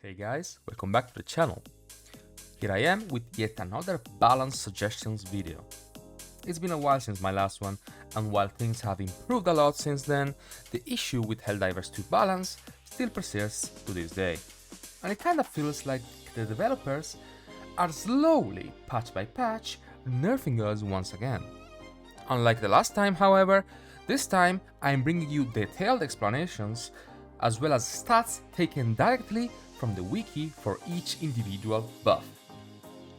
Hey guys, welcome back to the channel. Here I am with yet another balance suggestions video. It's been a while since my last one, and while things have improved a lot since then, the issue with Helldivers2 balance still persists to this day. And it kinda feels like the developers are slowly, patch by patch, nerfing us once again. Unlike the last time, however, this time I'm bringing you detailed explanations as well as stats taken directly from the wiki for each individual buff.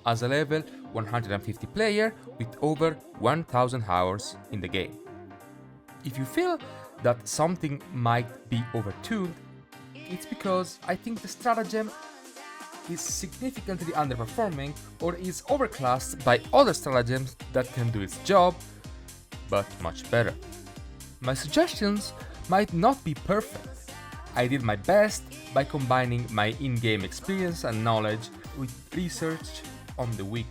As a level 150 player with over 1000 hours in the game. If you feel that something might be overtuned, it's because I think the stratagem is significantly underperforming or is overclassed by other stratagems that can do its job, but much better. My suggestions might not be perfect. I did my best by combining my in-game experience and knowledge with research on the wiki.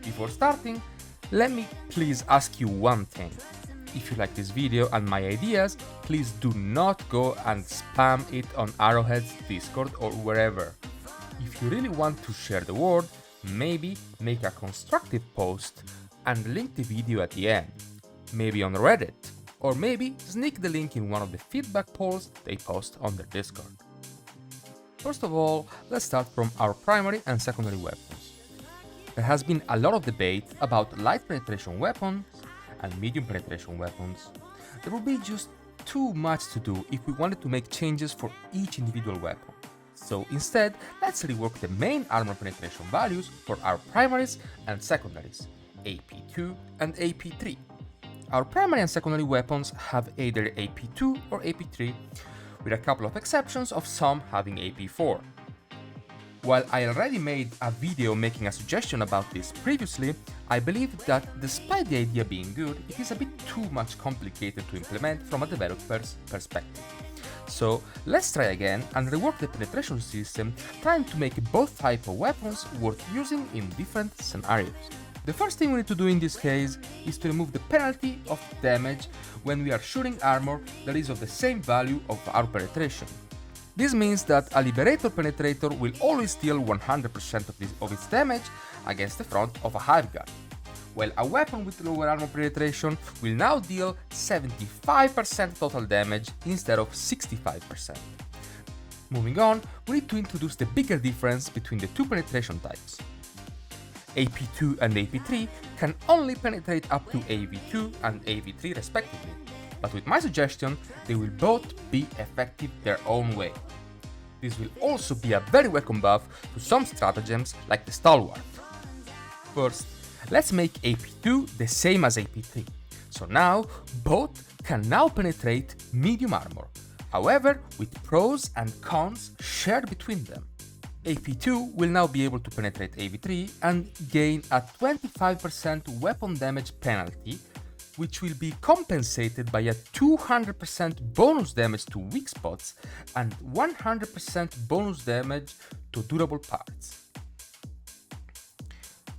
Before starting, let me please ask you one thing. If you like this video and my ideas, please do not go and spam it on Arrowhead's Discord or wherever. If you really want to share the word, maybe make a constructive post and link the video at the end. Maybe on Reddit, or maybe sneak the link in one of the feedback polls they post on their Discord. First of all, let's start from our primary and secondary weapons. There has been a lot of debate about light penetration weapons and medium penetration weapons. There would be just too much to do if we wanted to make changes for each individual weapon. So instead, let's rework the main armor penetration values for our primaries and secondaries, AP2 and AP3. Our primary and secondary weapons have either AP2 or AP3, with a couple of exceptions of some having AP4. While I already made a video making a suggestion about this previously, I believe that despite the idea being good, it is a bit too much complicated to implement from a developer's perspective. So let's try again and rework the penetration system, trying to make both types of weapons worth using in different scenarios. The first thing we need to do in this case is to remove the penalty of damage when we are shooting armor that is of the same value of our penetration. This means that a Liberator Penetrator will always deal 100% of its damage against the front of a hive gun, while a weapon with lower armor penetration will now deal 75% total damage instead of 65%. Moving on, we need to introduce the bigger difference between the two penetration types. AP2 and AP3 can only penetrate up to AV2 and AV3 respectively, but with my suggestion, they will both be effective their own way. This will also be a very welcome buff to some stratagems like the Stalwart. First, let's make AP2 the same as AP3, so now both can now penetrate medium armor, however with pros and cons shared between them. AP2 will now be able to penetrate AV3 and gain a 25% weapon damage penalty, which will be compensated by a 200% bonus damage to weak spots and 100% bonus damage to durable parts.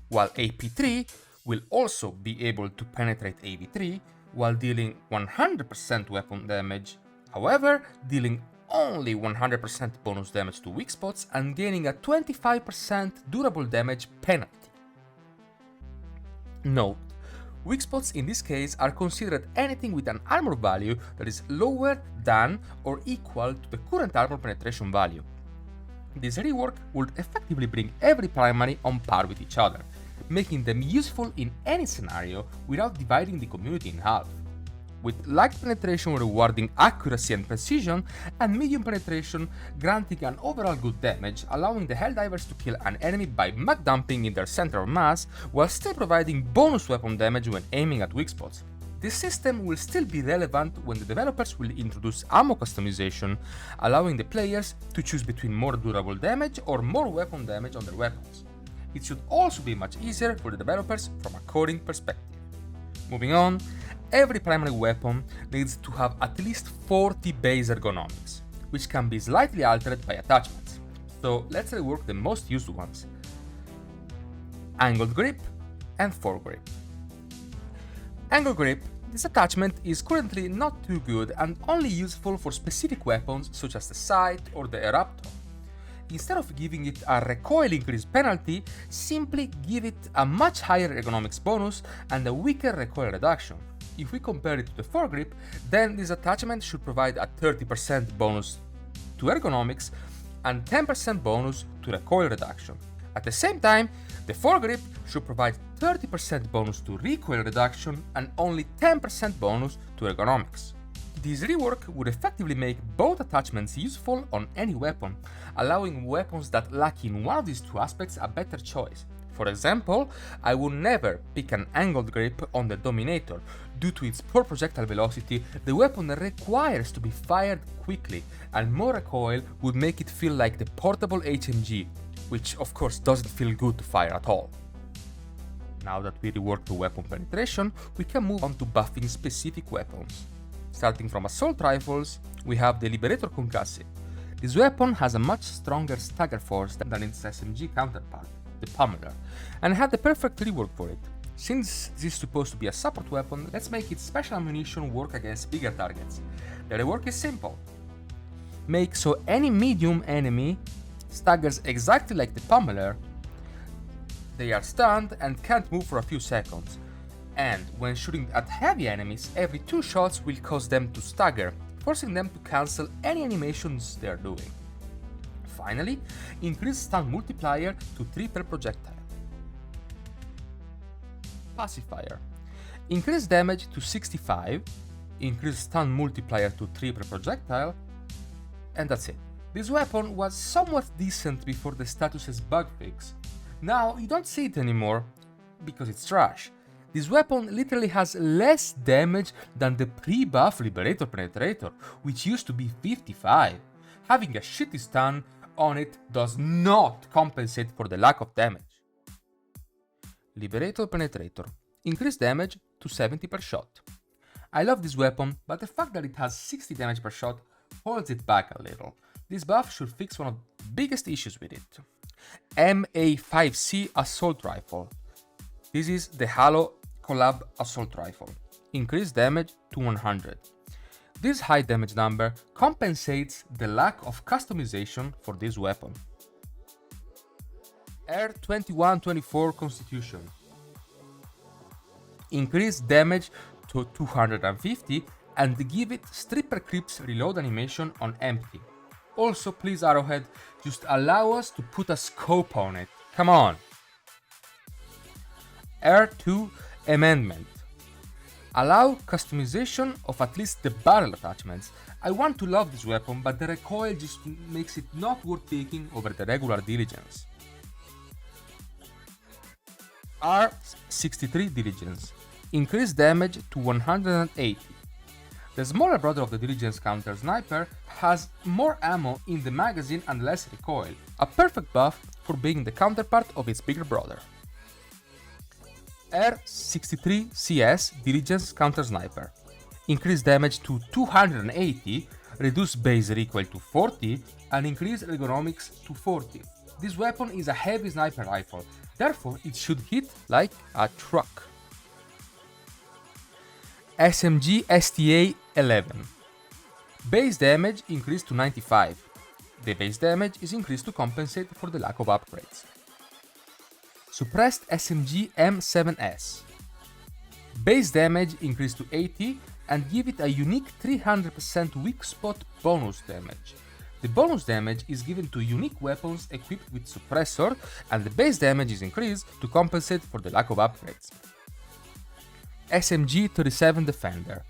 While AP3 will also be able to penetrate AV3 while dealing 100% weapon damage, however dealing only 100% bonus damage to weak spots and gaining a 25% durable damage penalty. Note, weak spots in this case are considered anything with an armor value that is lower than or equal to the current armor penetration value. This rework would effectively bring every primary on par with each other, making them useful in any scenario without dividing the community in half, with light penetration rewarding accuracy and precision, and medium penetration granting an overall good damage, allowing the Helldivers to kill an enemy by mag dumping in their center of mass, while still providing bonus weapon damage when aiming at weak spots. This system will still be relevant when the developers will introduce ammo customization, allowing the players to choose between more durable damage or more weapon damage on their weapons. It should also be much easier for the developers from a coding perspective. Moving on, every primary weapon needs to have at least 40 base ergonomics, which can be slightly altered by attachments. So let's rework the most used ones: angled grip and foregrip. Angle grip, this attachment is currently not too good and only useful for specific weapons such as the Sight or the Eruptor. instead of giving it a recoil increase penalty, simply give it a much higher ergonomics bonus and a weaker recoil reduction. If we compare it to the foregrip, then this attachment should provide a 30% bonus to ergonomics and 10% bonus to recoil reduction. At the same time, the foregrip should provide 30% bonus to recoil reduction and only 10% bonus to ergonomics. This rework would effectively make both attachments useful on any weapon, allowing weapons that lack in one of these two aspects a better choice. For example, I would never pick an angled grip on the Dominator. Due to its poor projectile velocity, the weapon requires to be fired quickly, and more recoil would make it feel like the portable HMG, which of course doesn't feel good to fire at all. Now that we reworked the weapon penetration, we can move on to buffing specific weapons. Starting from assault rifles, we have the Liberator Concussive. This weapon has a much stronger stagger force than its SMG counterpart, the Pummeler, and had the perfect rework for it. Since this is supposed to be a support weapon, let's make its special ammunition work against bigger targets. The rework is simple. Make so any medium enemy staggers exactly like the Pummeler. They are stunned and can't move for a few seconds. And when shooting at heavy enemies, every 2 shots will cause them to stagger, forcing them to cancel any animations they are doing. Finally, increase stun multiplier to 3 per projectile. Pacifier. Increase damage to 65, increase stun multiplier to 3 per projectile, and that's it. This weapon was somewhat decent before the status's bug fix. Now you don't see it anymore because it's trash. This weapon literally has less damage than the pre-buff Liberator Penetrator, which used to be 55. Having a shitty stun on it does not compensate for the lack of damage. Liberator Penetrator. Increase damage to 70 per shot. I love this weapon, but the fact that it has 60 damage per shot holds it back a little. This buff should fix one of the biggest issues with it. MA5C Assault Rifle. This is the Halo Collab Assault Rifle. Increase damage to 100. This high damage number compensates the lack of customization for this weapon. R2124 Constitution. Increase damage to 250 and give it Stripper Creeps reload animation on empty. Also, please Arrowhead, just allow us to put a scope on it. Come on. R2 Amendment. Allow customization of at least the barrel attachments. I want to love this weapon, but the recoil just makes it not worth taking over the regular Diligence. R63 Diligence. Increase damage to 180. The smaller brother of the Diligence Counter Sniper has more ammo in the magazine and less recoil, a perfect buff for being the counterpart of its bigger brother. R63 CS Diligence Counter Sniper. Increase damage to 280, reduce base recoil to 40, and increase ergonomics to 40. This weapon is a heavy sniper rifle, therefore it should hit like a truck. SMG STA 11. Base damage increased to 95. The base damage is increased to compensate for the lack of upgrades. Suppressed SMG M7S. Base damage increased to 80 and give it a unique 300% weak spot bonus damage. The bonus damage is given to unique weapons equipped with suppressor, and the base damage is increased to compensate for the lack of upgrades. SMG 37 Defender.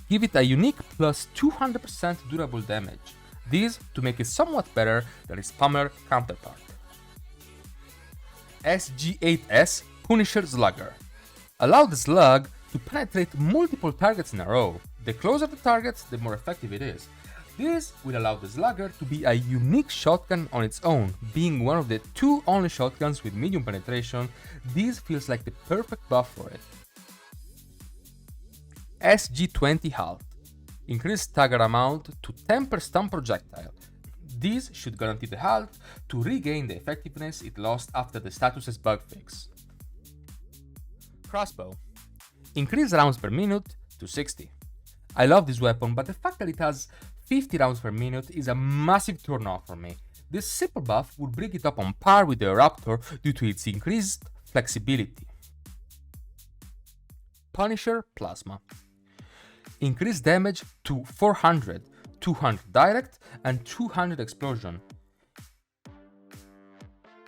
Give it a unique plus 200% durable damage. This to make it somewhat better than its Pummeler counterpart. SG8S Punisher Slugger. Allow the slug to penetrate multiple targets in a row. The closer the targets, the more effective it is. This will allow the slugger to be a unique shotgun on its own. Being one of the 2 only shotguns with medium penetration, this feels like the perfect buff for it. SG20 Halt. Increase stagger amount to 10 per stun projectile. This should guarantee the halt to regain the effectiveness it lost after the status's bug fix. Crossbow. Increase rounds per minute to 60. I love this weapon, but the fact that it has 50 rounds per minute is a massive turn off for me. This simple buff would bring it up on par with the Raptor due to its increased flexibility. Punisher Plasma. Increased damage to 400, 200 direct and 200 explosion.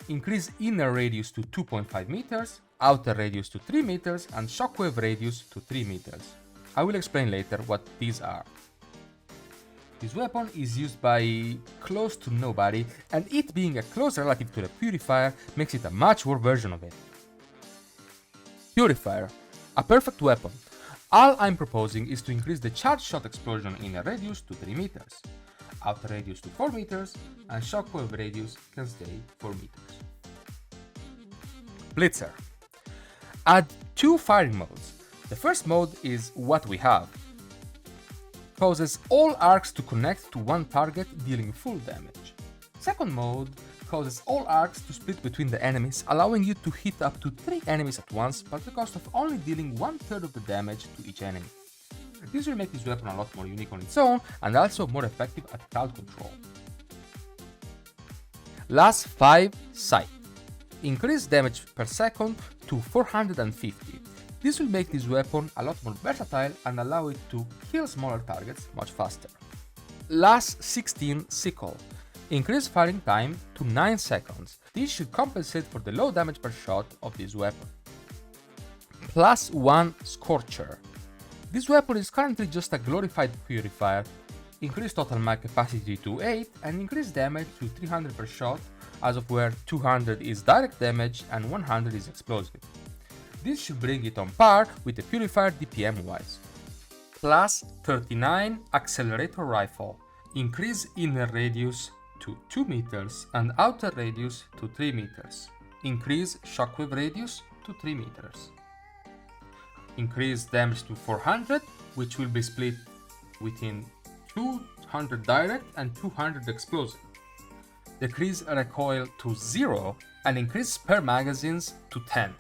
Increase inner radius to 2.5 meters, outer radius to 3 meters and shockwave radius to 3 meters. I will explain later what these are. This weapon is used by close to nobody, and it being a close relative to the Purifier makes it a much worse version of it. Purifier, a perfect weapon. All I'm proposing is to increase the charge shot explosion inner radius to 3 meters, outer radius to 4 meters, and shockwave radius can stay 4 meters. Blitzer. Add 2 firing modes. The first mode is what we have. Causes all arcs to connect to one target, dealing full damage. Second mode causes all arcs to split between the enemies, allowing you to hit up to 3 enemies at once, but at the cost of only dealing 1/3 of the damage to each enemy. This will make this weapon a lot more unique on its own and also more effective at crowd control. Last 5 Sight. Increase damage per second to 450. This will make this weapon a lot more versatile and allow it to kill smaller targets much faster. Last 16 Sickle. Increase firing time to 9 seconds. This should compensate for the low damage per shot of this weapon. +1 Scorcher. This weapon is currently just a glorified Purifier. Increase total mag capacity to 8 and increase damage to 300 per shot, as of where 200 is direct damage and 100 is explosive. This should bring it on par with the Purifier DPM wise. +39 Accelerator Rifle. Increase inner radius to 2 meters and outer radius to 3 meters. Increase shockwave radius to 3 meters. Increase damage to 400, which will be split within 200 direct and 200 explosive. Decrease recoil to 0 and increase spare magazines to 10.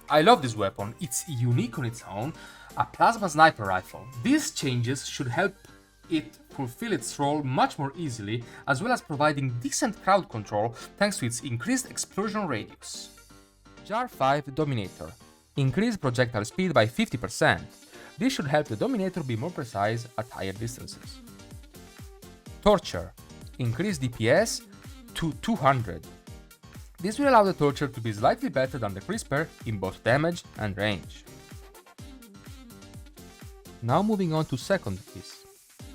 I love this weapon, it's unique on its own, a plasma sniper rifle. These changes should help it fulfill its role much more easily, as well as providing decent crowd control thanks to its increased explosion radius. Jar 5 Dominator. Increase projectile speed by 50%. This should help the Dominator be more precise at higher distances. Torture. Increase DPS to 200. This will allow the Torture to be slightly better than the Crisper in both damage and range. Now moving on to second piece.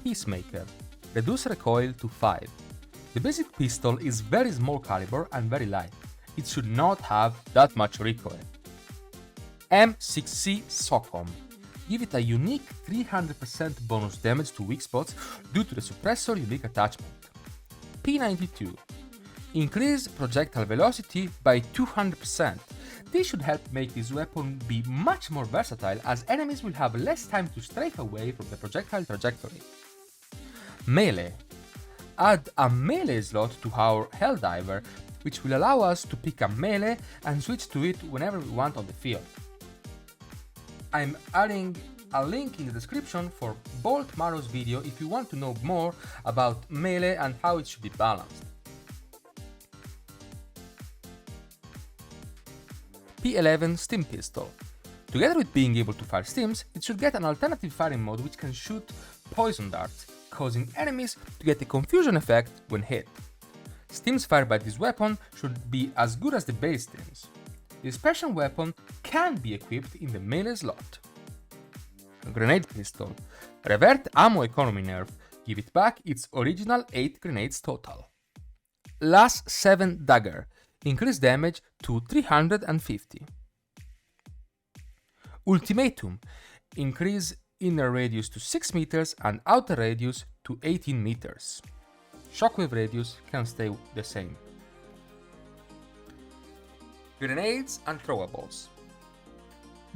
Peacemaker. Reduce recoil to 5. The basic pistol is very small caliber and very light. It should not have that much recoil. M6C Socom. Give it a unique 300% bonus damage to weak spots due to the suppressor unique attachment. P92. Increase projectile velocity by 200%. This should help make this weapon be much more versatile, as enemies will have less time to strafe away from the projectile trajectory. Melee. Add a melee slot to our Helldiver, which will allow us to pick a melee and switch to it whenever we want on the field. I'm adding a link in the description for Bolt Maro's video if you want to know more about melee and how it should be balanced. P11 Steam Pistol. Together with being able to fire steams, it should get an alternative firing mode which can shoot poison darts, causing enemies to get a confusion effect when hit. Steams fired by this weapon should be as good as the base steams. This special weapon can be equipped in the melee slot. Grenade Pistol. Revert ammo economy nerf, give it back its original 8 grenades total. Last 7 Dagger. Increase damage to 350. Ultimatum. Increase inner radius to 6 meters and outer radius to 18 meters. Shockwave radius can stay the same. Grenades and throwables.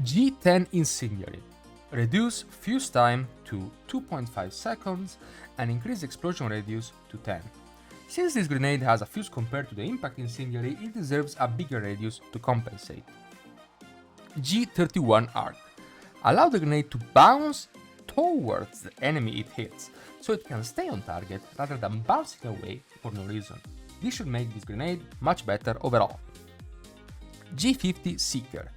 G10 Incendiary. Reduce fuse time to 2.5 seconds and increase explosion radius to 10. Since this grenade has a fuse compared to the impact incendiary, it deserves a bigger radius to compensate. G31 Arc. Allow the grenade to bounce towards the enemy it hits, so it can stay on target rather than bouncing away for no reason. This should make this grenade much better overall. G50 Seeker.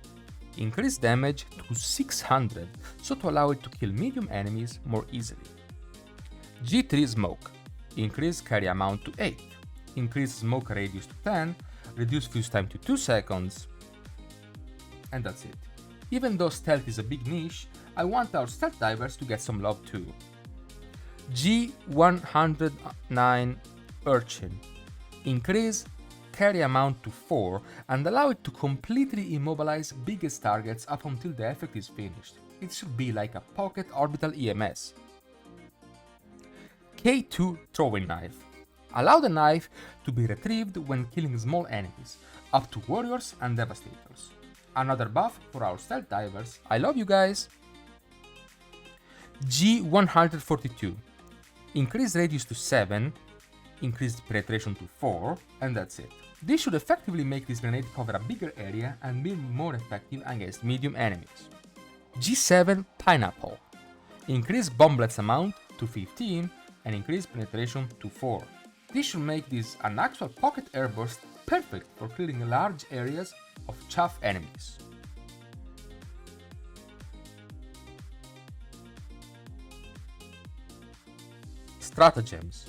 Increase damage to 600, so to allow it to kill medium enemies more easily. G3 Smoke. Increase carry amount to 8. Increase smoke radius to 10, reduce fuse time to 2 seconds, and that's it. Even though stealth is a big niche, I want our stealth divers to get some love too. G109 Urchin. Increase carry amount to 4 and allow it to completely immobilize biggest targets up until the effect is finished. It should be like a pocket orbital EMS. K2 Throwing Knife. Allow the knife to be retrieved when killing small enemies, up to warriors and devastators. Another buff for our stealth divers. I love you guys! G142. Increase radius to 7, increase penetration to 4, and that's it. This should effectively make this grenade cover a bigger area and be more effective against medium enemies. G7 Pineapple. Increase bomblets amount to 15 and increase penetration to 4. This should make this an actual pocket airburst perfect for clearing large areas of chaff enemies. Stratagems.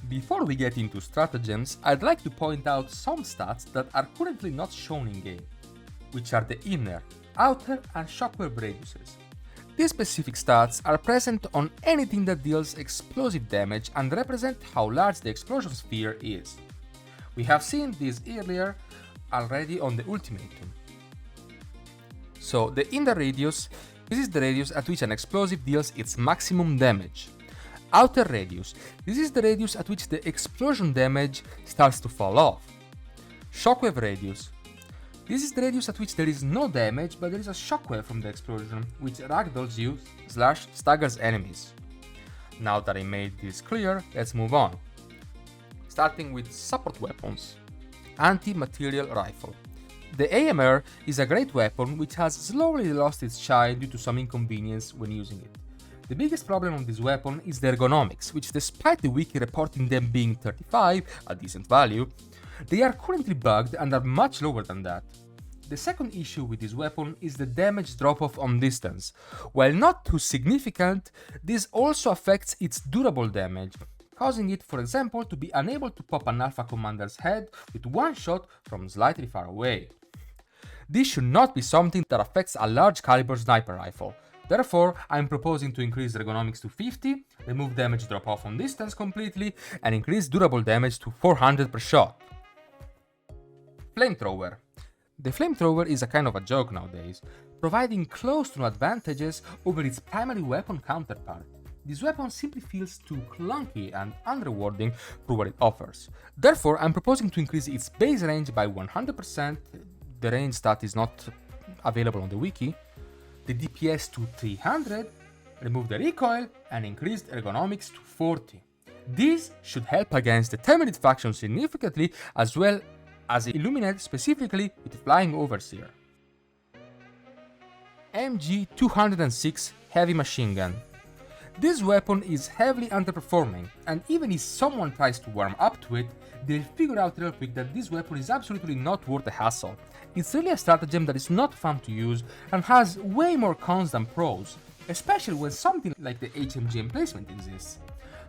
Before we get into stratagems, I'd like to point out some stats that are currently not shown in game, which are the inner, outer and shockwave radiuses. These specific stats are present on anything that deals explosive damage and represent how large the explosion sphere is. We have seen this earlier already on the ultimatum. So the inner radius, this is the radius at which an explosive deals its maximum damage. Outer radius, this is the radius at which the explosion damage starts to fall off. Shockwave radius, this is the radius at which there is no damage but there is a shockwave from the explosion which ragdolls you / staggers enemies. Now that I made this clear, let's move on. Starting with support weapons. Anti-material rifle. The AMR is a great weapon which has slowly lost its shine due to some inconvenience when using it. The biggest problem of this weapon is the ergonomics, which despite the wiki reporting them being 35, a decent value, they are currently bugged and are much lower than that. The second issue with this weapon is the damage drop-off on distance. While not too significant, this also affects its durable damage, causing it, for example, to be unable to pop an Alpha Commander's head with one shot from slightly far away. This should not be something that affects a large caliber sniper rifle. Therefore, I'm proposing to increase ergonomics to 50, remove damage drop-off on distance completely, and increase durable damage to 400 per shot. Flamethrower. The flamethrower is a kind of a joke nowadays, providing close to no advantages over its primary weapon counterpart. This weapon simply feels too clunky and unrewarding for what it offers. Therefore, I'm proposing to increase its base range by 100%, the range that is not available on the wiki, the DPS to 300, remove the recoil, and increase ergonomics to 40. This should help against the Terminate faction significantly, as well as illuminate specifically with Flying Overseer. MG206 Heavy Machine Gun. This weapon is heavily underperforming, and even if someone tries to warm up to it, they'll figure out real quick that this weapon is absolutely not worth the hassle. It's really a stratagem that is not fun to use and has way more cons than pros, especially when something like the HMG emplacement exists.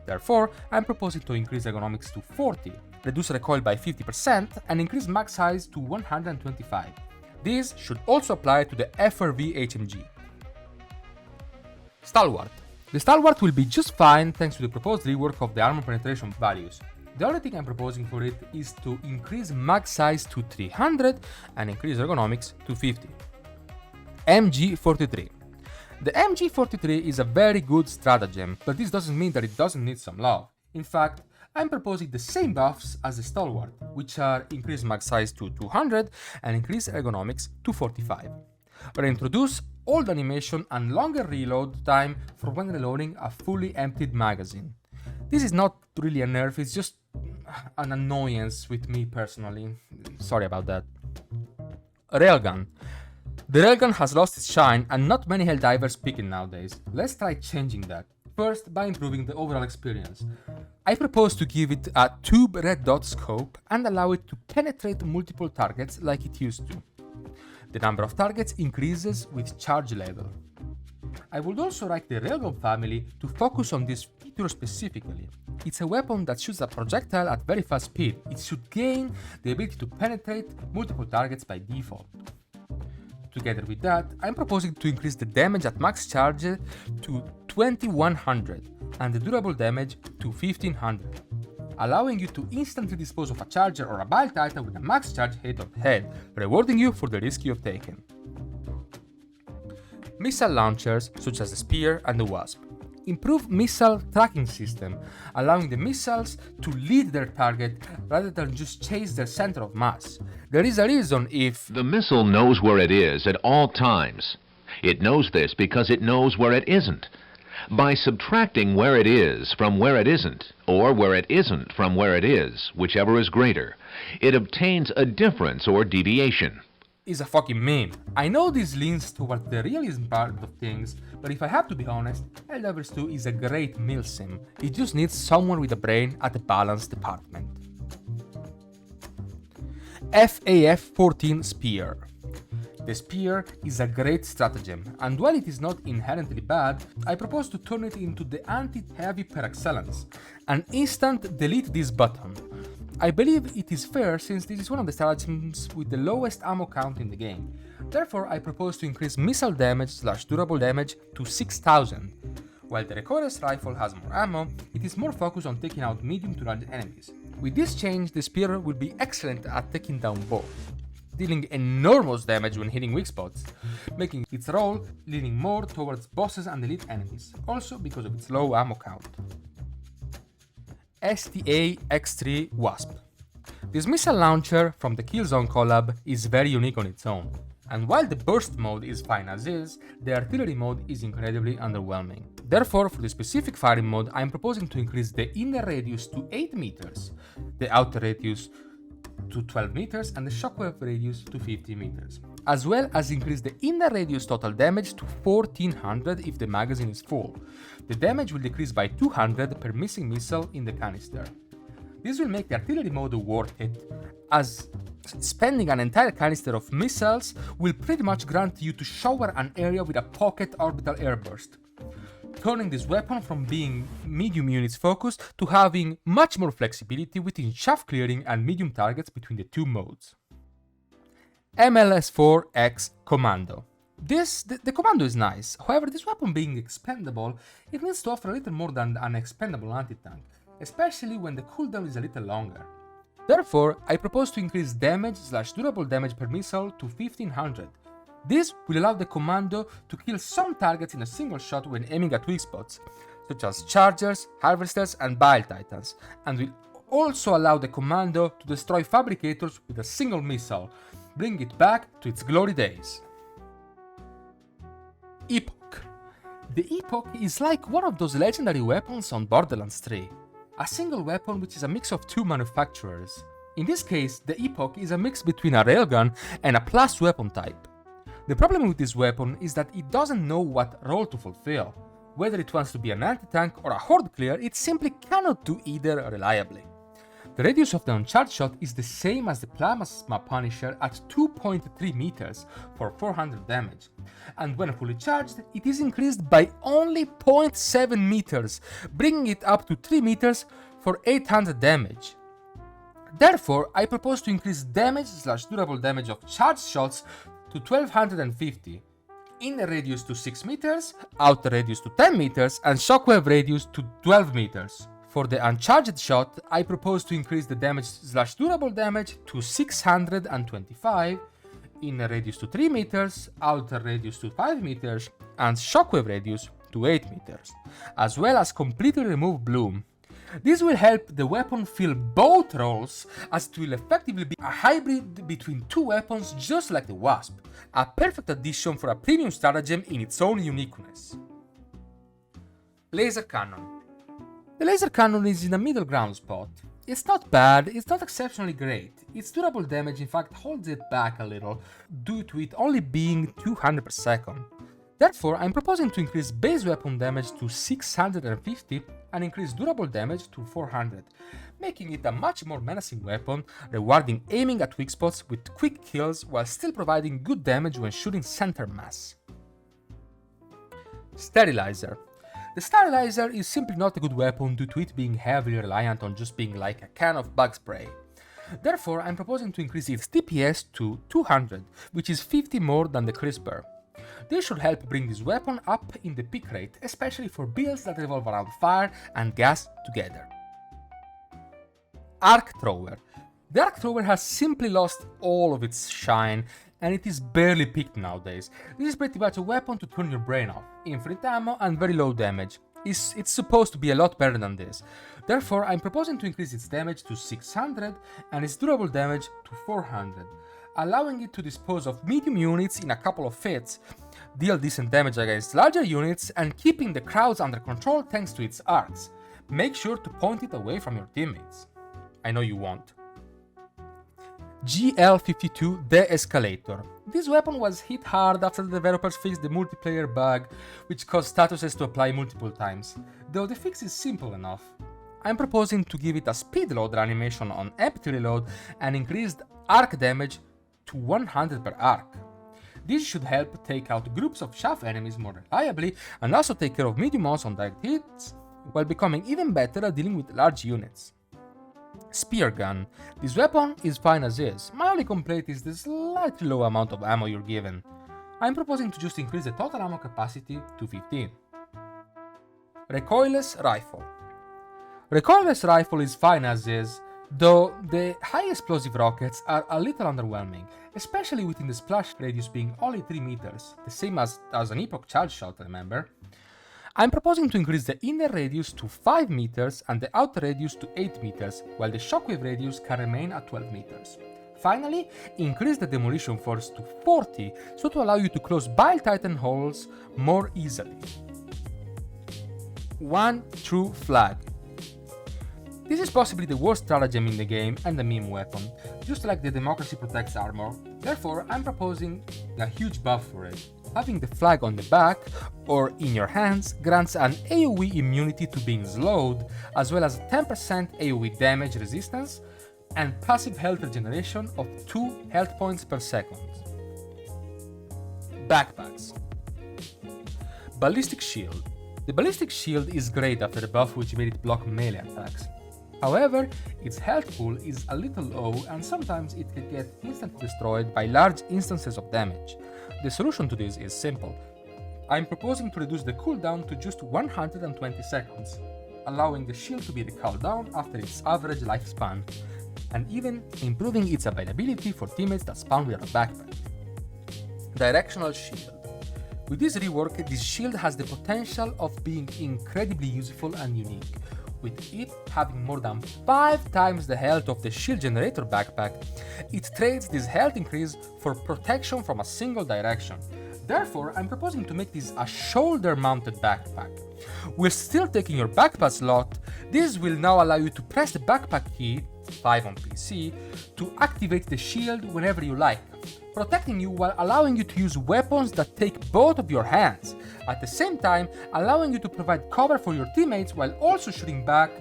Therefore, I'm proposing to increase ergonomics to 40, reduce recoil by 50%, and increase mag size to 125. This should also apply to the FRV HMG. Stalwart. The Stalwart will be just fine thanks to the proposed rework of the armor penetration values. The only thing I'm proposing for it is to increase mag size to 300 and increase ergonomics to 50. MG43. The MG43 is a very good stratagem, but this doesn't mean that it doesn't need some love. In fact, I'm proposing the same buffs as the Stalwart, which are increase mag size to 200 and increase ergonomics to 45. But introduce old animation and longer reload time for when reloading a fully emptied magazine. This is not really a nerf, it's just an annoyance with me personally. Sorry about that. Railgun. The railgun has lost its shine and not many Helldivers pick it nowadays. Let's try changing that. First, by improving the overall experience. I propose to give it a tube red dot scope and allow it to penetrate multiple targets like it used to. The number of targets increases with charge level. I would also like the Railgun family to focus on this feature specifically. It's a weapon that shoots a projectile at very fast speed. It should gain the ability to penetrate multiple targets by default. Together with that, I'm proposing to increase the damage at max charge to 2100 and the durable damage to 1500, allowing you to instantly dispose of a charger or a bile titan with a max charge hit on head, rewarding you for the risk you have taken. Missile launchers, such as the Spear and the Wasp. Improve missile tracking system, allowing the missiles to lead their target rather than just chase their center of mass. There is a reason if the missile knows where it is at all times. It knows this because it knows where it isn't. By subtracting where it is from where it isn't, or where it isn't from where it is, whichever is greater, it obtains a difference or deviation. Is a fucking meme. I know this leans toward the realism part of things, but if I have to be honest, Helldivers2 is a great milsim. It just needs someone with a brain at the balance department. FAF-14 Spear. The Spear is a great stratagem, and while it is not inherently bad, I propose to turn it into the anti-heavy per excellence, an instant delete this button. I believe it is fair since this is one of the stratagems with the lowest ammo count in the game. Therefore, I propose to increase missile damage / durable damage to 6000. While the recoilless rifle has more ammo, it is more focused on taking out medium to large enemies. With this change, the Spear will be excellent at taking down both, dealing enormous damage when hitting weak spots, making its role leaning more towards bosses and elite enemies, also because of its low ammo count. STA X3 Wasp. This missile launcher from the Killzone collab is very unique on its own, and while the burst mode is fine as is, the artillery mode is incredibly underwhelming. Therefore, for the specific firing mode, I am proposing to increase the inner radius to 8 meters, the outer radius to 12 meters and the shockwave radius to 50 meters, as well as increase the inner radius total damage to 1400 if the magazine is full. The damage will decrease by 200 per missing missile in the canister. This will make the artillery mode worth it, as spending an entire canister of missiles will pretty much grant you to shower an area with a pocket orbital airburst, turning this weapon from being medium units focused to having much more flexibility within shaft clearing and medium targets between the two modes. MLS4X Commando. The Commando is nice, however this weapon being expendable, it needs to offer a little more than an expendable anti-tank, especially when the cooldown is a little longer. Therefore, I propose to increase damage / durable damage per missile to 1500. This will allow the Commando to kill some targets in a single shot when aiming at weak spots, such as chargers, harvesters and bile titans, and will also allow the Commando to destroy fabricators with a single missile, bringing it back to its glory days. Epoch. The Epoch is like one of those legendary weapons on Borderlands 3, a single weapon which is a mix of two manufacturers. In this case, the Epoch is a mix between a railgun and a plus weapon type. The problem with this weapon is that it doesn't know what role to fulfill. Whether it wants to be an anti-tank or a horde clear, it simply cannot do either reliably. The radius of the uncharged shot is the same as the Plasma Punisher at 2.3 meters for 400 damage, and when fully charged, it is increased by only 0.7 meters, bringing it up to 3 meters for 800 damage. Therefore, I propose to increase damage / durable damage of charged shots to 1250, inner radius to 6 meters, outer radius to 10 meters, and shockwave radius to 12 meters. For the uncharged shot, I propose to increase the damage / durable damage to 625, inner radius to 3 meters, outer radius to 5 meters, and shockwave radius to 8 meters, as well as completely remove bloom. This will help the weapon fill both roles, as it will effectively be a hybrid between two weapons just like the Wasp, a perfect addition for a premium stratagem in its own uniqueness. Laser Cannon. The laser cannon is in a middle ground spot. It's not bad, it's not exceptionally great. Its durable damage in fact holds it back a little, due to it only being 200 per second. Therefore, I'm proposing to increase base weapon damage to 650 and increase durable damage to 400, making it a much more menacing weapon, rewarding aiming at weak spots with quick kills while still providing good damage when shooting center mass. Sterilizer. The Sterilizer is simply not a good weapon due to it being heavily reliant on just being like a can of bug spray. Therefore, I'm proposing to increase its DPS to 200, which is 50 more than the Crisper. This should help bring this weapon up in the pick rate, especially for builds that revolve around fire and gas together. Arc Thrower. The Arc Thrower has simply lost all of its shine, and it is barely picked nowadays. This is pretty much a weapon to turn your brain off, infinite ammo and very low damage. It's supposed to be a lot better than this. Therefore, I'm proposing to increase its damage to 600 and its durable damage to 400, allowing it to dispose of medium units in a couple of fits, deal decent damage against larger units, and keeping the crowds under control thanks to its arcs. Make sure to point it away from your teammates. I know you won't. GL52 De-Escalator. This weapon was hit hard after the developers fixed the multiplayer bug, which caused statuses to apply multiple times, though the fix is simple enough. I'm proposing to give it a speed loader animation on empty reload and increased arc damage to 100 per arc. This should help take out groups of chaff enemies more reliably and also take care of medium odds on direct hits, while becoming even better at dealing with large units. Spear Gun. This weapon is fine as is. My only complaint is the slightly low amount of ammo you're given. I'm proposing to just increase the total ammo capacity to 15. Recoilless Rifle. Recoilless Rifle is fine as is, though the high explosive rockets are a little underwhelming, especially within the splash radius being only 3 meters, the same as an Epoch charge shot, remember? I'm proposing to increase the inner radius to 5 meters and the outer radius to 8 meters, while the shockwave radius can remain at 12 meters. Finally, increase the demolition force to 40 so to allow you to close Bile Titan holes more easily. One True Flag. This is possibly the worst stratagem in the game and a meme weapon, just like the Democracy Protects armor. Therefore, I'm proposing a huge buff for it. Having the flag on the back or in your hands grants an AoE immunity to being slowed, as well as 10% AoE damage resistance and passive health regeneration of 2 health points per second. Backpacks. Ballistic Shield. The Ballistic Shield is great after the buff which made it block melee attacks. However, its health pool is a little low and sometimes it can get instantly destroyed by large instances of damage. The solution to this is simple. I'm proposing to reduce the cooldown to just 120 seconds, allowing the shield to be recalled down after its average lifespan, and even improving its availability for teammates that spawn with a backpack. Directional Shield. With this rework, this shield has the potential of being incredibly useful and unique, with it having more than 5 times the health of the shield generator backpack. It trades this health increase for protection from a single direction. Therefore, I'm proposing to make this a shoulder-mounted backpack. We're still taking your backpack slot. This will now allow you to press the backpack key, 5 on PC, to activate the shield whenever you like, protecting you while allowing you to use weapons that take both of your hands, at the same time allowing you to provide cover for your teammates while also shooting back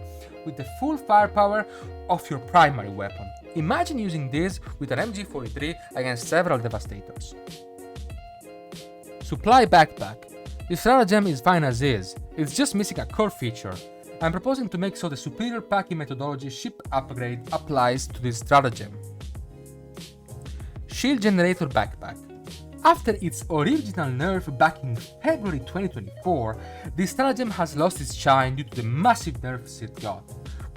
with the full firepower of your primary weapon. Imagine using this with an MG43 against several Devastators. Supply Backpack. This stratagem is fine as is, it's just missing a core feature. I'm proposing to make so the superior packing methodology ship upgrade applies to this stratagem. Shield Generator Backpack. After its original nerf back in February 2024, this stratagem has lost its shine due to the massive nerfs it got.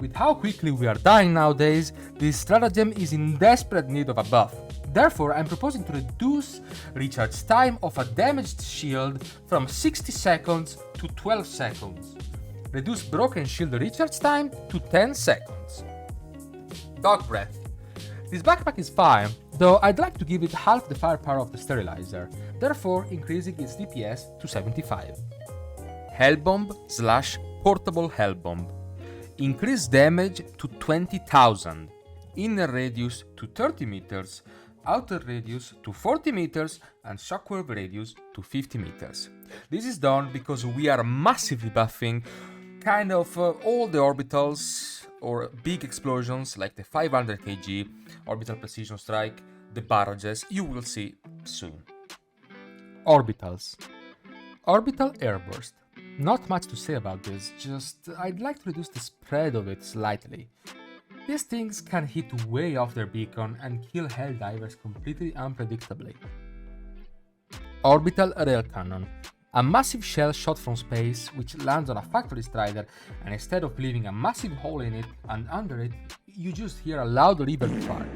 With how quickly we are dying nowadays, this stratagem is in desperate need of a buff. Therefore, I'm proposing to reduce recharge time of a damaged shield from 60 seconds to 12 seconds. Reduce broken shield recharge time to 10 seconds. Dog Breath. This backpack is fine, though I'd like to give it half the firepower of the Sterilizer, therefore increasing its DPS to 75. Hellbomb/Portable Hellbomb. Increase damage to 20,000, inner radius to 30 meters, outer radius to 40 meters and shockwave radius to 50 meters. This is done because we are massively buffing kind of all the orbitals or big explosions like the 500 kg orbital precision strike, the barrages, you will see soon. Orbitals. Orbital airburst. Not much to say about this, just I'd like to reduce the spread of it slightly. These things can hit way off their beacon and kill Helldivers completely unpredictably. Orbital rail cannon. A massive shell shot from space which lands on a factory strider, and instead of leaving a massive hole in it and under it, you just hear a loud reverb fart.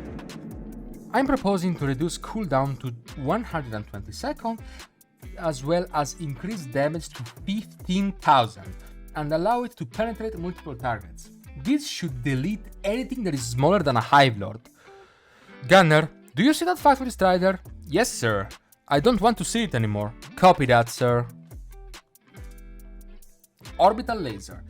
I'm proposing to reduce cooldown to 120 seconds, as well as increase damage to 15,000 and allow it to penetrate multiple targets. This should delete anything that is smaller than a Hive Lord. Gunner, do you see that factory strider? Yes, sir. I don't want to see it anymore. Copy that, sir. Orbital laser.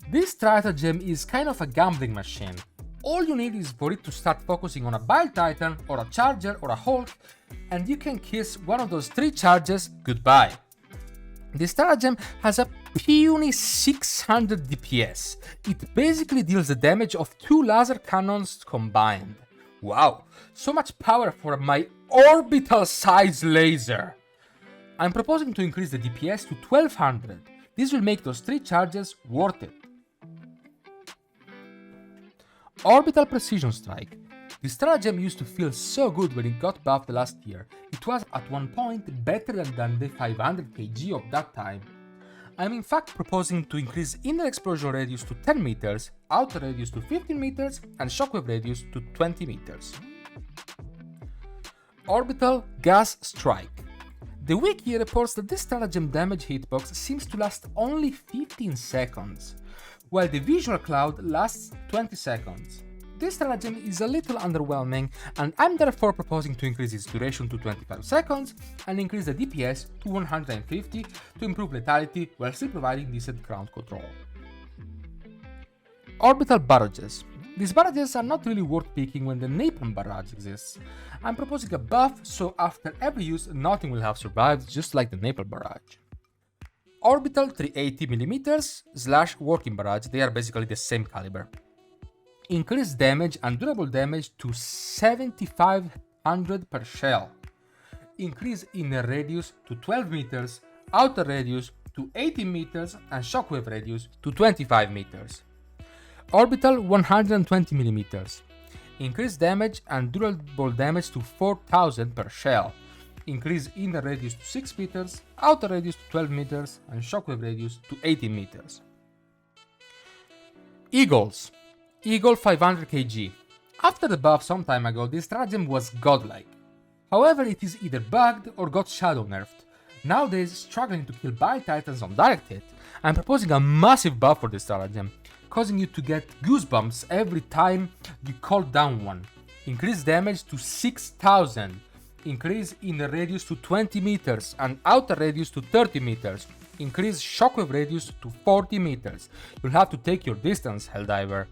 This stratagem is kind of a gambling machine. All you need is for it to start focusing on a Bile Titan or a Charger or a Hulk, and you can kiss one of those 3 charges goodbye. This stratagem has a puny 600 DPS. It basically deals the damage of 2 laser cannons combined. Wow, so much power for my orbital size laser. I'm proposing to increase the DPS to 1200. This will make those 3 charges worth it. Orbital Precision Strike. This stratagem used to feel so good when it got buffed last year. It was at one point better than the 500 kg of that time. I'm in fact proposing to increase inner explosion radius to 10 meters, outer radius to 15 meters, and shockwave radius to 20 meters. Orbital Gas Strike. The wiki reports that this stratagem damage hitbox seems to last only 15 seconds, while the visual cloud lasts 20 seconds. This stratagem is a little underwhelming, and I'm therefore proposing to increase its duration to 25 seconds and increase the DPS to 150 to improve lethality while still providing decent ground control. Orbital barrages. These barrages are not really worth picking when the napalm barrage exists. I'm proposing a buff so after every use nothing will have survived, just like the napalm barrage. Orbital 380mm / working barrage, they are basically the same caliber. Increase damage and durable damage to 7500 per shell. Increase inner radius to 12 meters, outer radius to 18 meters, and shockwave radius to 25 meters. Orbital 120mm. Increase damage and durable damage to 4000 per shell. Increase inner radius to 6 meters, outer radius to 12 meters, and shockwave radius to 18 meters. Eagles. Eagle 500 kg. After the buff some time ago, this stratagem was godlike. However, it is either bugged or got shadow nerfed. Nowadays, struggling to kill Bile Titans on direct hit, I'm proposing a massive buff for this stratagem, causing you to get goosebumps every time you call down one. Increase damage to 6000. Increase inner radius to 20 meters and outer radius to 30 meters. Increase shockwave radius to 40 meters. You'll have to take your distance, Helldiver.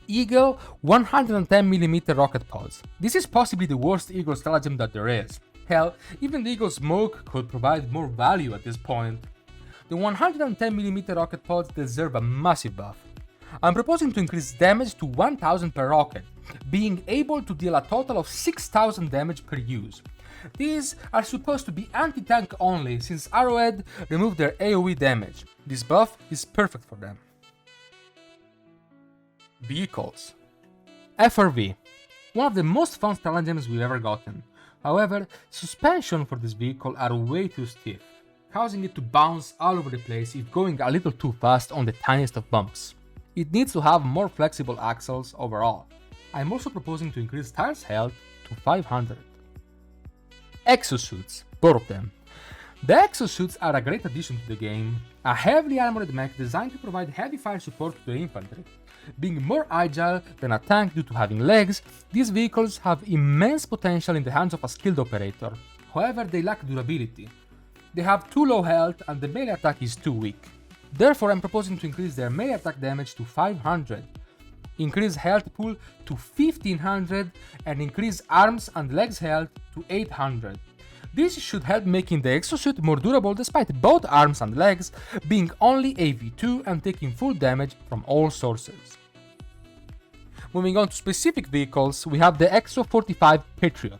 Eagle 110mm rocket pods. This is possibly the worst Eagle stratagem that there is. Hell, even the Eagle smoke could provide more value at this point. The 110mm rocket pods deserve a massive buff. I'm proposing to increase damage to 1000 per rocket, being able to deal a total of 6000 damage per use. These are supposed to be anti-tank only, since Arrowhead removed their AoE damage. This buff is perfect for them. Vehicles. FRV. One of the most fun stratagems we've ever gotten. However, suspension for this vehicle are way too stiff, causing it to bounce all over the place if going a little too fast on the tiniest of bumps. It needs to have more flexible axles overall. I'm also proposing to increase tires health to 500. Exosuits, both of them. The exosuits are a great addition to the game, a heavily armored mech designed to provide heavy fire support to the infantry. Being more agile than a tank due to having legs, these vehicles have immense potential in the hands of a skilled operator. However, they lack durability. They have too low health and the melee attack is too weak. Therefore, I'm proposing to increase their melee attack damage to 500. increase health pool to 1500, and increase arms and legs health to 800. This should help making the exosuit more durable despite both arms and legs being only AV2 and taking full damage from all sources. Moving on to specific vehicles, we have the Exo 45 Patriot.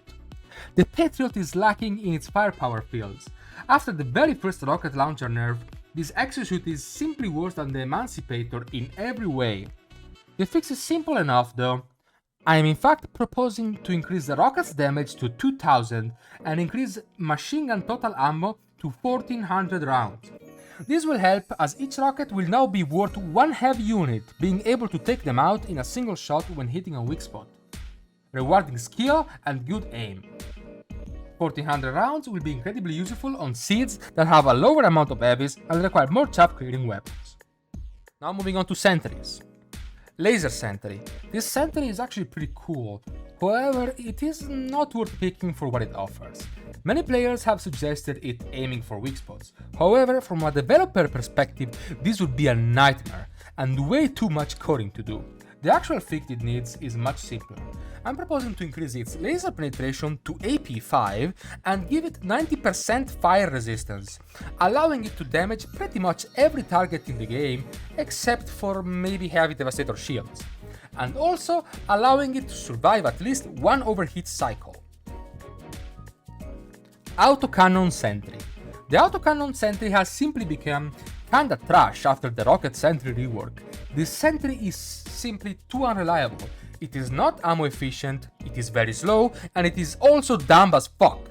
The Patriot is lacking in its firepower fields. After the very first rocket launcher nerf, this exosuit is simply worse than the Emancipator in every way. The fix is simple enough though. I am in fact proposing to increase the rocket's damage to 2000 and increase machine gun total ammo to 1400 rounds. This will help as each rocket will now be worth one heavy unit, being able to take them out in a single shot when hitting a weak spot, rewarding skill and good aim. 1400 rounds will be incredibly useful on seeds that have a lower amount of heavies and require more chaff clearing weapons. Now moving on to Sentries. Laser Sentry. This Sentry is actually pretty cool, however it is not worth picking for what it offers. Many players have suggested it aiming for weak spots, however from a developer perspective this would be a nightmare and way too much coding to do. The actual fix it needs is much simpler. I'm proposing to increase its laser penetration to AP5 and give it 90% fire resistance, allowing it to damage pretty much every target in the game except for maybe heavy devastator shields, and also allowing it to survive at least one overheat cycle. Autocannon Sentry. The Autocannon Sentry has simply become kinda trash after the Rocket Sentry rework. This Sentry is simply too unreliable. It is not ammo efficient, it is very slow, and it is also dumb as fuck.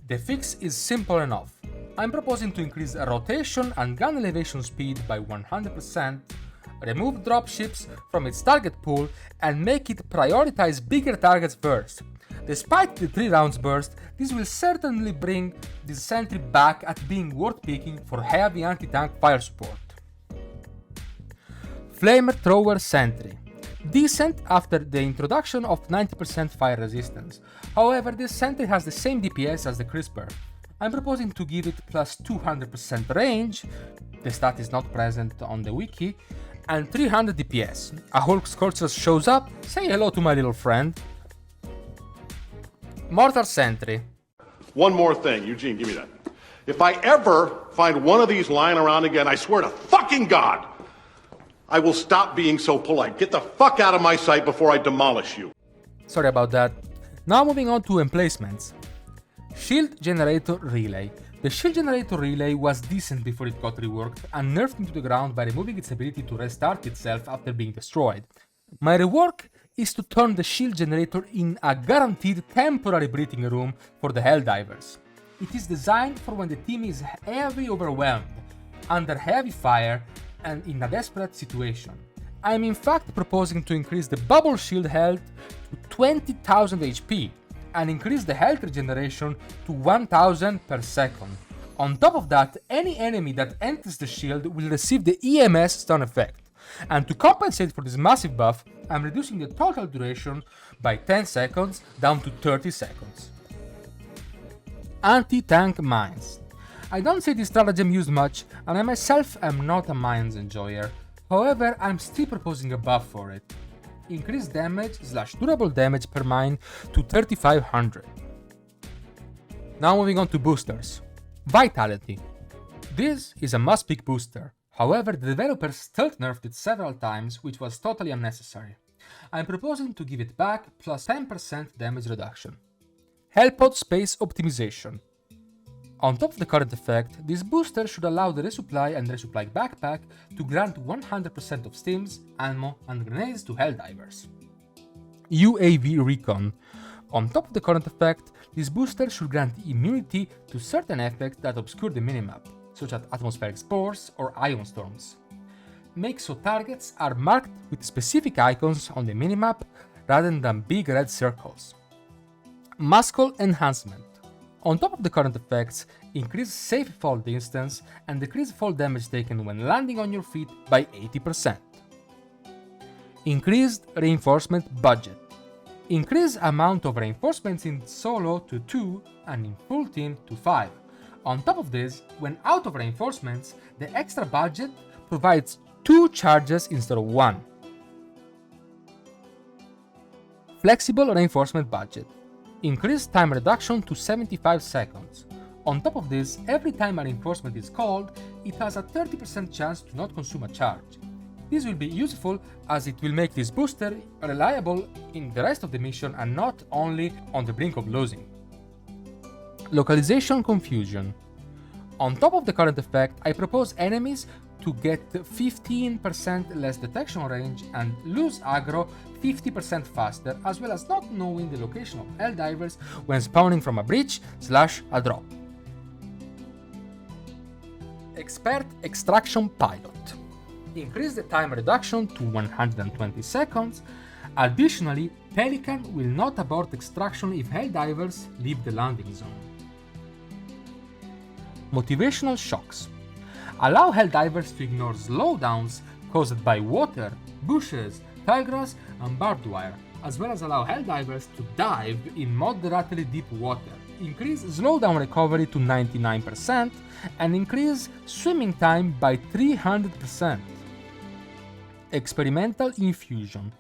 The fix is simple enough. I'm proposing to increase rotation and gun elevation speed by 100%, remove dropships from its target pool, and make it prioritize bigger targets first. Despite the 3 rounds burst, this will certainly bring this Sentry back at being worth picking for heavy anti-tank fire support. Flamethrower Sentry. Decent after the introduction of 90% fire resistance. However, this Sentry has the same DPS as the Crisper. I'm proposing to give it plus 200% range, the stat is not present on the wiki, and 300 DPS. A Hulk Scorcher shows up, say hello to my little friend. Mortar Sentry. One more thing, Eugene, give me that. If I ever find one of these lying around again, I swear to fucking God, I will stop being so polite. Get the fuck out of my sight before I demolish you. Sorry about that. Now moving on to emplacements. Shield Generator Relay. The Shield Generator Relay was decent before it got reworked and nerfed into the ground by removing its ability to restart itself after being destroyed. My rework is to turn the Shield Generator in a guaranteed temporary breathing room for the Helldivers. It is designed for when the team is heavily overwhelmed, under heavy fire, and in a desperate situation. I am in fact proposing to increase the bubble shield health to 20,000 HP and increase the health regeneration to 1000 per second. On top of that, any enemy that enters the shield will receive the EMS stun effect. And to compensate for this massive buff, I'm reducing the total duration by 10 seconds down to 30 seconds. Anti-tank mines. I don't see this stratagem used much, and I myself am not a mines enjoyer. However, I'm still proposing a buff for it. Increase damage / durable damage per mine to 3500. Now moving on to boosters. Vitality. This is a must-pick booster. However, the developers stealth nerfed it several times, which was totally unnecessary. I'm proposing to give it back plus 10% damage reduction. Hellpod Space Optimization. On top of the current effect, this booster should allow the resupply and resupply backpack to grant 100% of stims, ammo, and grenades to Helldivers. UAV Recon. On top of the current effect, this booster should grant immunity to certain effects that obscure the minimap, such as atmospheric spores or ion storms. Make so targets are marked with specific icons on the minimap rather than big red circles. Muscle Enhancement. On top of the current effects, increase safe fall distance and decrease fall damage taken when landing on your feet by 80%. Increased reinforcement budget. Increase amount of reinforcements in solo to 2 and in full team to 5. On top of this, when out of reinforcements, the extra budget provides 2 charges instead of 1. flexible reinforcement budget. Increased time reduction to 75 seconds. On top of this, every time a reinforcement is called, it has a 30% chance to not consume a charge. This will be useful as it will make this booster reliable in the rest of the mission and not only on the brink of losing. Localization confusion. On top of the current effect, I propose enemies to get 15% less detection range and lose aggro 50% faster, as well as not knowing the location of Helldivers when spawning from a breach/a drop. Expert Extraction Pilot. Increase the time reduction to 120 seconds. Additionally, Pelican will not abort extraction if Helldivers leave the landing zone. Motivational shocks. Allow Helldivers to ignore slowdowns caused by water, bushes, tall grass, and barbed wire, as well as allow Helldivers to dive in moderately deep water. Increase slowdown recovery to 99% and increase swimming time by 300%. Experimental infusion.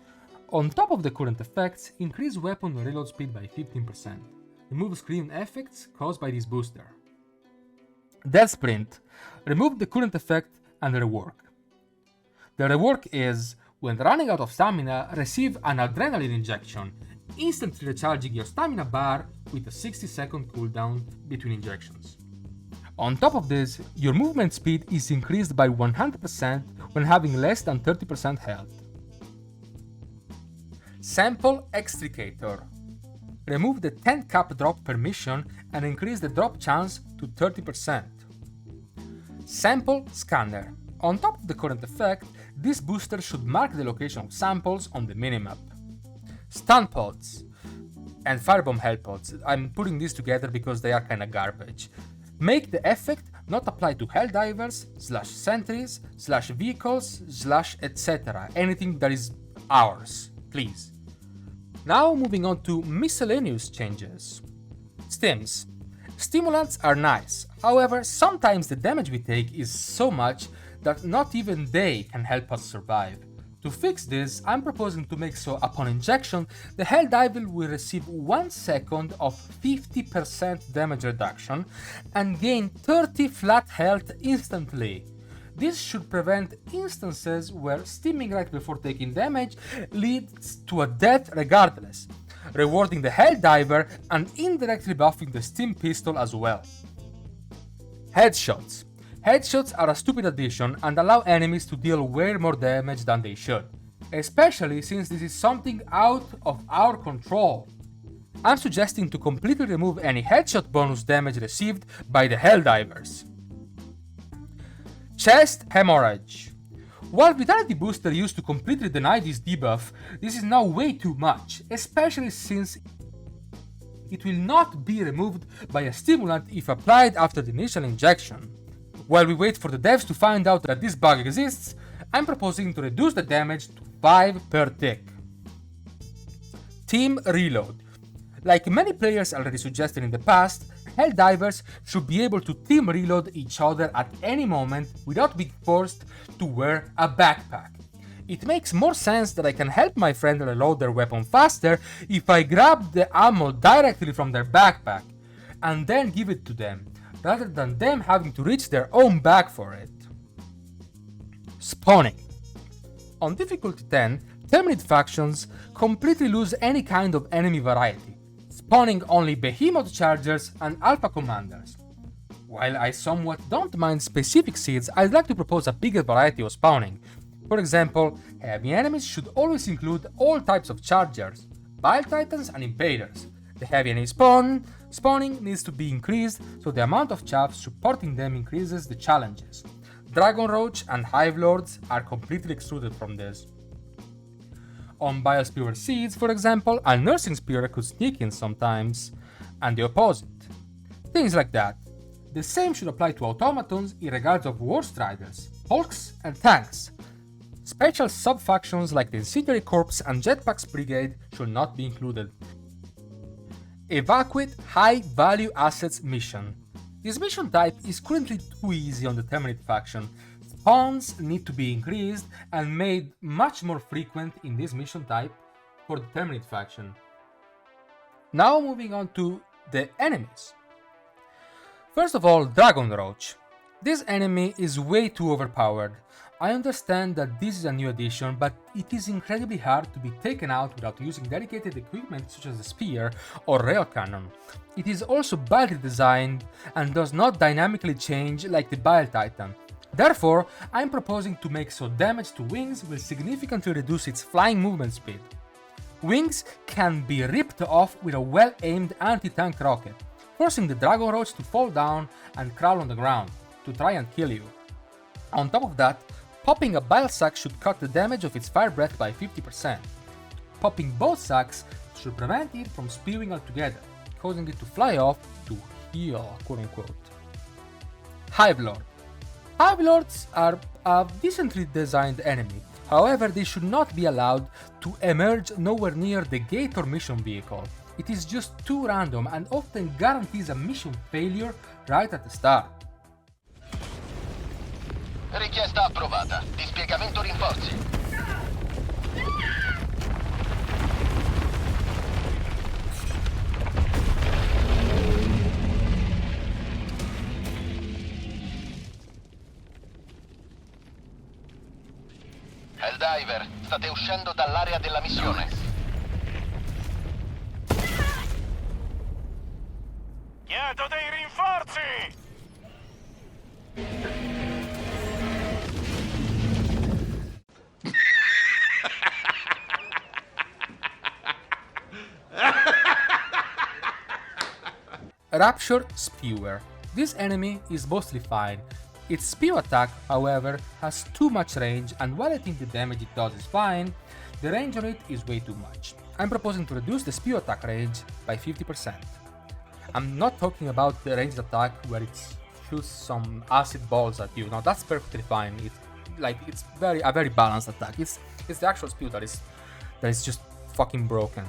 On top of the current effects, increase weapon reload speed by 15%. Remove screen effects caused by this booster. Death Sprint. Remove the current effect and rework. The rework is, when running out of stamina, receive an adrenaline injection, instantly recharging your stamina bar with a 60-second cooldown between injections. On top of this, your movement speed is increased by 100% when having less than 30% health. Sample Extricator. Remove the 10 cap drop per mission and increase the drop chance to 30%. Sample Scanner. On top of the current effect, this booster should mark the location of samples on the minimap. Stun Pods and Firebomb Hell Pods. I'm putting these together because they are kinda garbage. Make the effect not apply to Helldivers, /Sentries, /Vehicles, /etc. Anything that is ours, please. Now moving on to miscellaneous changes. Stims. Stimulants are nice, however sometimes the damage we take is so much that not even they can help us survive. To fix this, I'm proposing to make so upon injection, the Helldiver will receive 1 second of 50% damage reduction and gain 30 flat health instantly. This should prevent instances where stimming right before taking damage leads to a death regardless, rewarding the Helldiver and indirectly buffing the stim pistol as well. Headshots. Headshots are a stupid addition and allow enemies to deal way more damage than they should, especially since this is something out of our control. I'm suggesting to completely remove any headshot bonus damage received by the Helldivers. Chest Hemorrhage. While Vitality Booster used to completely deny this debuff, this is now way too much, especially since it will not be removed by a stimulant if applied after the initial injection. While we wait for the devs to find out that this bug exists, I'm proposing to reduce the damage to 5 per tick. Team Reload. Like many players already suggested in the past, Helldivers should be able to team reload each other at any moment without being forced to wear a backpack. It makes more sense that I can help my friend reload their weapon faster if I grab the ammo directly from their backpack and then give it to them, rather than them having to reach their own bag for it. Spawning. On difficulty 10, Terminate factions completely lose any kind of enemy variety, spawning only behemoth chargers and alpha commanders. While I somewhat don't mind specific seeds, I'd like to propose a bigger variety of spawning. For example, heavy enemies should always include all types of chargers, bile titans and invaders. The heavy enemy spawning needs to be increased so the amount of chaff supporting them increases the challenges. Dragon Roach and Hive Lords are completely excluded from this. On Bile Spewer seeds, for example, a Nursing Spear could sneak in sometimes, and the opposite. Things like that. The same should apply to automatons in regards of War Striders, Hulks and Tanks. Special sub-factions like the Incendiary Corps and Jetpacks Brigade should not be included. Evacuate High Value Assets mission. This mission type is currently too easy on the Terminate faction. Spawns need to be increased and made much more frequent in this mission type, for the Terminate faction. Now moving on to the enemies. First of all, Dragon Roach. This enemy is way too overpowered. I understand that this is a new addition, but it is incredibly hard to be taken out without using dedicated equipment such as the spear or rail cannon. It is also badly designed and does not dynamically change like the Bile Titan. Therefore, I'm proposing to make so damage to wings will significantly reduce its flying movement speed. Wings can be ripped off with a well-aimed anti-tank rocket, forcing the Dragon Roach to fall down and crawl on the ground to try and kill you. On top of that, popping a bile sac should cut the damage of its fire breath by 50%. Popping both sacs should prevent it from spewing altogether, causing it to fly off to heal, quote-unquote. Hive Lord. Hive Lords are a decently designed enemy, however they should not be allowed to emerge nowhere near the gate or mission vehicle. It is just too random and often guarantees a mission failure right at the start. Richiesta approvata. Dispiegamento rinforzi. Helldiver, state uscendo dall'area della missione. Chiedo dei rinforzi! Rapture Spewer. This enemy is mostly fine. Its spew attack, however, has too much range, and while I think the damage it does is fine, the range on it is way too much. I'm proposing to reduce the spew attack range by 50%. I'm not talking about the ranged attack where it shoots some acid balls at you. Now that's perfectly fine. It's a very balanced attack. It's the actual spew that is just fucking broken.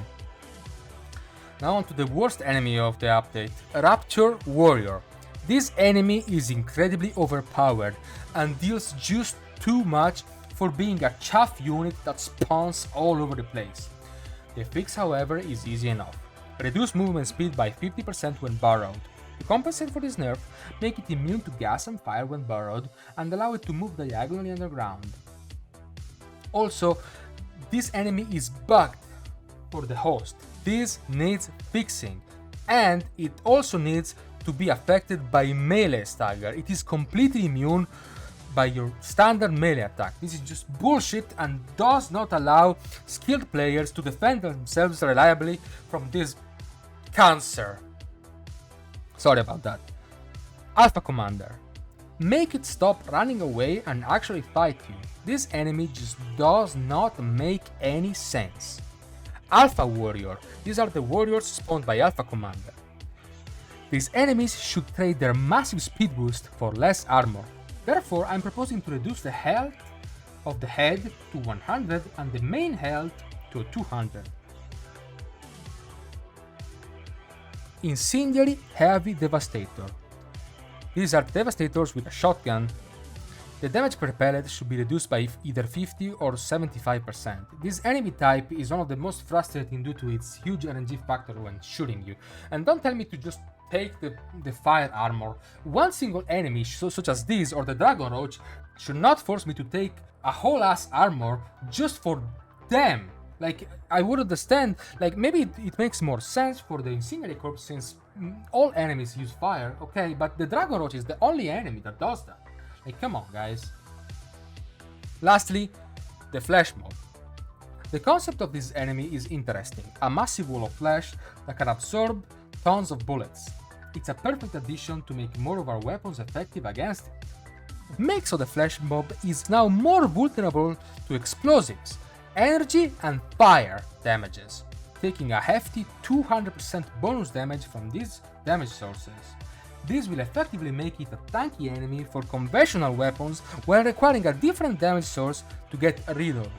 Now on to the worst enemy of the update, Rapture Warrior. This enemy is incredibly overpowered and deals just too much for being a chaff unit that spawns all over the place. The fix, however, is easy enough. Reduce movement speed by 50% when burrowed. To compensate for this nerf, make it immune to gas and fire when burrowed and allow it to move diagonally underground. Also, this enemy is bugged for the host. This needs fixing, and it also needs to be affected by melee stagger. It is completely immune by your standard melee attack. This is just bullshit and does not allow skilled players to defend themselves reliably from this cancer. Sorry about that. Alpha Commander. Make it stop running away and actually fight you. This enemy just does not make any sense. Alpha Warrior. These are the warriors spawned by Alpha Commander. These enemies should trade their massive speed boost for less armor. Therefore, I'm proposing to reduce the health of the head to 100 and the main health to 200. Incendiary Heavy Devastator. These are devastators with a shotgun. The damage per pellet should be reduced by either 50 or 75%. This enemy type is one of the most frustrating due to its huge RNG factor when shooting you. And don't tell me to just take the fire armor. One single enemy, such as this or the Dragon Roach, should not force me to take a whole ass armor just for them. Like, I would understand, like, maybe it makes more sense for the Incendiary Corps since all enemies use fire, okay, but the Dragon Roach is the only enemy that does that. Like, come on, guys. Lastly, the Flesh Mob. The concept of this enemy is interesting. A massive wall of flesh that can absorb tons of bullets. It's a perfect addition to make more of our weapons effective against it. It makes so the Flesh Mob is now more vulnerable to explosives, energy and fire damages, taking a hefty 200% bonus damage from these damage sources. This will effectively make it a tanky enemy for conventional weapons while requiring a different damage source to get rid of it.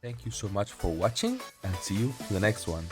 Thank you so much for watching and see you in the next one.